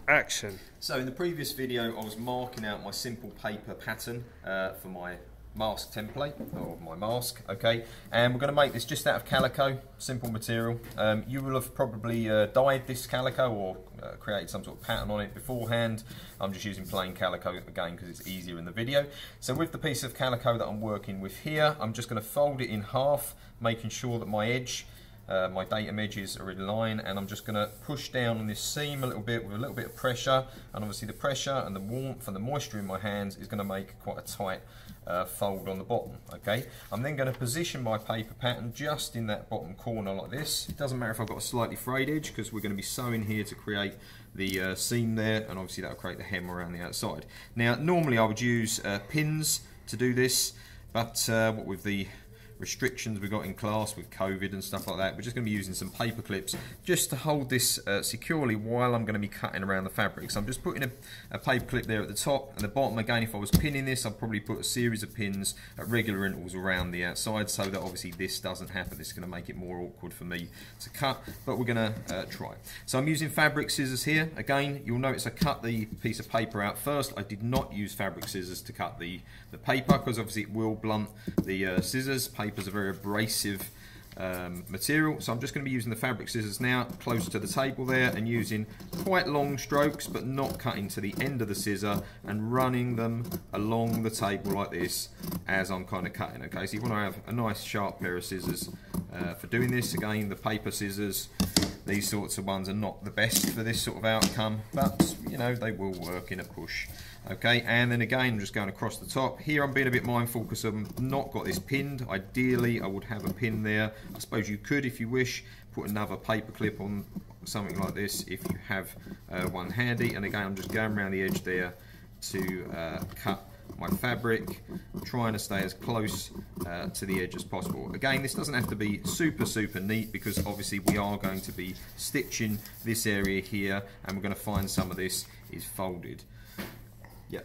action. So in the previous video I was marking out my simple paper pattern for my mask template, or my mask, okay, and we're going to make this just out of calico, simple material. You will have probably dyed this calico or created some sort of pattern on it beforehand. I'm just using plain calico again because it's easier in the video. So with the piece of calico that I'm working with here, I'm just going to fold it in half, making sure that my edge, my datum edges are in line, and I'm just going to push down on this seam a little bit with a little bit of pressure, and obviously the pressure and the warmth and the moisture in my hands is going to make quite a tight fold on the bottom. Okay, I'm then going to position my paper pattern just in that bottom corner like this. It doesn't matter if I've got a slightly frayed edge because we're going to be sewing here to create the seam there, and obviously that will create the hem around the outside. Now normally I would use pins to do this, but what with the restrictions we got in class with COVID and stuff like that, we're just going to be using some paper clips just to hold this securely while I'm going to be cutting around the fabric. So I'm just putting a paper clip there at the top and the bottom. Again, if I was pinning this, I'd probably put a series of pins at regular intervals around the outside so that obviously this doesn't happen. This is going to make it more awkward for me to cut, but we're going to try. So I'm using fabric scissors here. Again, you'll notice I cut the piece of paper out first. I did not use fabric scissors to cut the paper because obviously it will blunt the scissors. Paper's a very abrasive material, so I'm just going to be using the fabric scissors now close to the table there and using quite long strokes but not cutting to the end of the scissor and running them along the table like this as I'm kind of cutting. Okay, so you want to have a nice sharp pair of scissors for doing this. Again, the paper scissors, these sorts of ones are not the best for this sort of outcome, but you know, they will work in a push. Okay, and then again I'm just going across the top. Here I'm being a bit mindful because I've not got this pinned. Ideally I would have a pin there. I suppose you could, if you wish, put another paper clip on something like this if you have one handy. And again I'm just going around the edge there to cut my fabric, trying to stay as close to the edge as possible. Again, this doesn't have to be super neat because obviously we are going to be stitching this area here and we're going to find some of this is folded. Yeah,